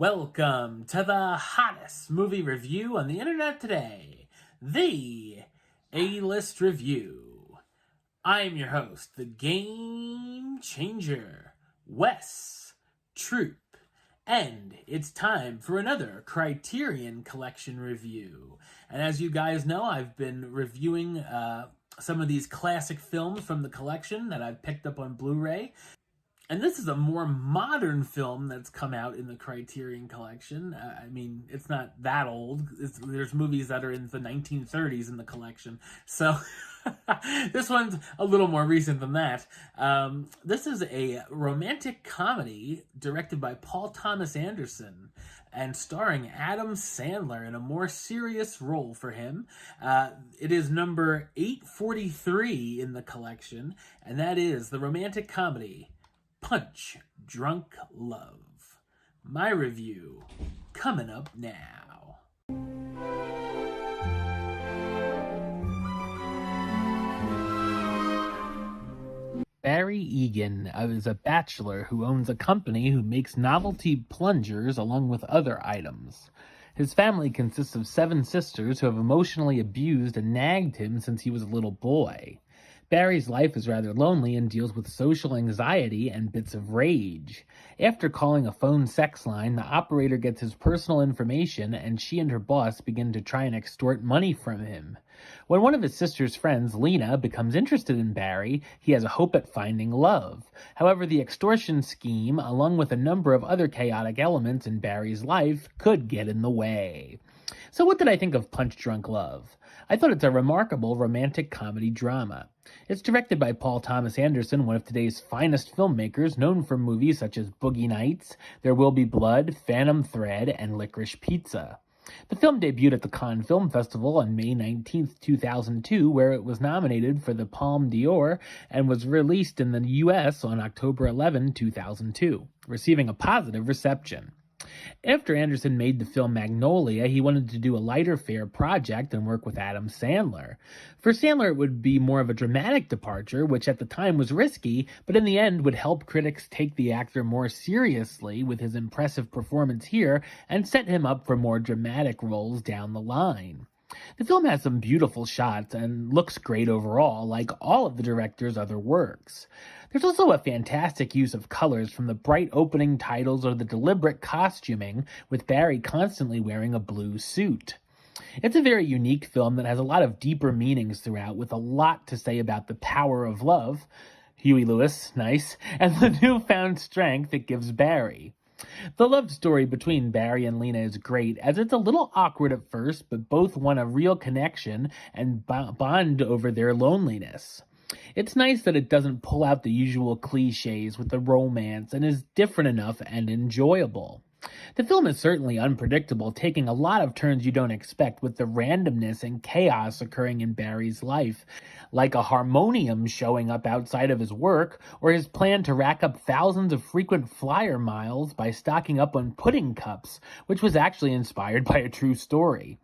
Welcome to the hottest movie review on the internet today, the A-List Review. I'm your host, the Game Changer, Wes Troop, and it's time for another Criterion Collection review. And as you guys know, I've been reviewing some of these classic films from the collection that I've picked up on Blu-ray. And this is a more modern film that's come out in the Criterion Collection. I mean, it's not that old. There's movies that are in the 1930s in the collection. So this one's a little more recent than that. This is a romantic comedy directed by Paul Thomas Anderson and starring Adam Sandler in a more serious role for him. It is number 843 in the collection, and that is the romantic comedy Punch Drunk Love. My review coming up now. Barry Egan is a bachelor who owns a company who makes novelty plungers along with other items. His family consists of 7 sisters who have emotionally abused and nagged him since he was a little boy. Barry's life is rather lonely and deals with social anxiety and bits of rage. After calling a phone sex line, the operator gets his personal information and she and her boss begin to try and extort money from him. When one of his sister's friends, Lena, becomes interested in Barry, he has a hope at finding love. However, the extortion scheme, along with a number of other chaotic elements in Barry's life, could get in the way. So what did I think of Punch Drunk Love? I thought it's a remarkable romantic comedy drama. It's directed by Paul Thomas Anderson, one of today's finest filmmakers, known for movies such as Boogie Nights, There Will Be Blood, Phantom Thread, and Licorice Pizza. The film debuted at the Cannes Film Festival on May 19, 2002, where it was nominated for the Palme d'Or and was released in the U.S. on October 11, 2002, receiving a positive reception. After Anderson made the film Magnolia, he wanted to do a lighter fare project and work with Adam Sandler. For Sandler, it would be more of a dramatic departure, which at the time was risky, but in the end would help critics take the actor more seriously with his impressive performance here and set him up for more dramatic roles down the line. The film has some beautiful shots and looks great overall, like all of the director's other works. There's also a fantastic use of colors, from the bright opening titles or the deliberate costuming, with Barry constantly wearing a blue suit. It's a very unique film that has a lot of deeper meanings throughout, with a lot to say about the power of love, Huey Lewis, nice, and the newfound strength it gives Barry. The love story between Barry and Lena is great, as it's a little awkward at first, but both want a real connection and bond over their loneliness. It's nice that it doesn't pull out the usual cliches with the romance and is different enough and enjoyable. The film is certainly unpredictable, taking a lot of turns you don't expect, with the randomness and chaos occurring in Barry's life, like a harmonium showing up outside of his work, or his plan to rack up thousands of frequent flyer miles by stocking up on pudding cups, which was actually inspired by a true story.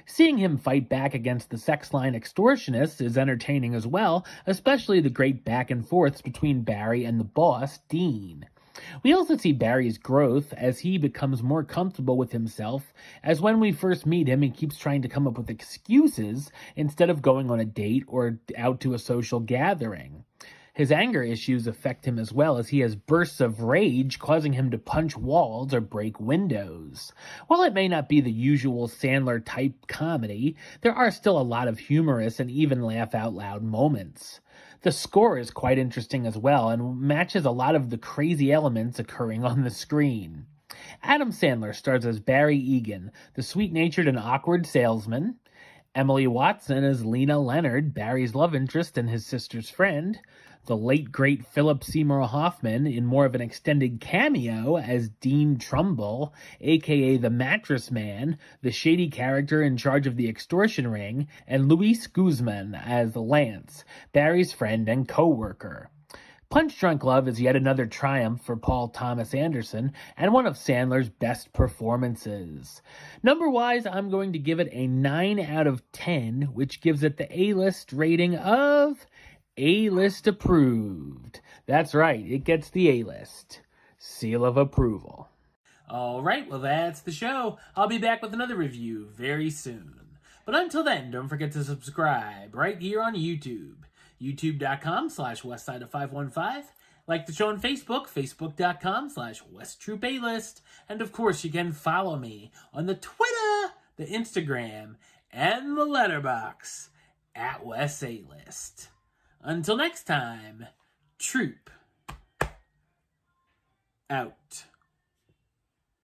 Seeing him fight back against the sex line extortionists is entertaining as well, especially the great back and forths between Barry and the boss, Dean. We also see Barry's growth as he becomes more comfortable with himself, as when we first meet him, he keeps trying to come up with excuses instead of going on a date or out to a social gathering. His anger issues affect him as well, as he has bursts of rage causing him to punch walls or break windows. While it may not be the usual Sandler-type comedy, there are still a lot of humorous and even laugh-out-loud moments. The score is quite interesting as well and matches a lot of the crazy elements occurring on the screen. Adam Sandler stars as Barry Egan, the sweet-natured and awkward salesman. Emily Watson as Lena Leonard, Barry's love interest and his sister's friend. The late great Philip Seymour Hoffman in more of an extended cameo as Dean Trumbull, aka the Mattress Man, the shady character in charge of the extortion ring, and Luis Guzman as Lance, Barry's friend and co-worker. Punch Drunk Love is yet another triumph for Paul Thomas Anderson, and one of Sandler's best performances. Number-wise, I'm going to give it a 9 out of 10, which gives it the A-list rating of A-list approved. That's right, it gets the A-list seal of approval. Alright, well that's the show. I'll be back with another review very soon. But until then, don't forget to subscribe right here on YouTube. YouTube.com/WestsideOf515. Like the show on Facebook, Facebook.com/WestTroopaList. And of course, you can follow me on the Twitter, the Instagram, and the Letterboxd at West A-List. Until next time, Troop out.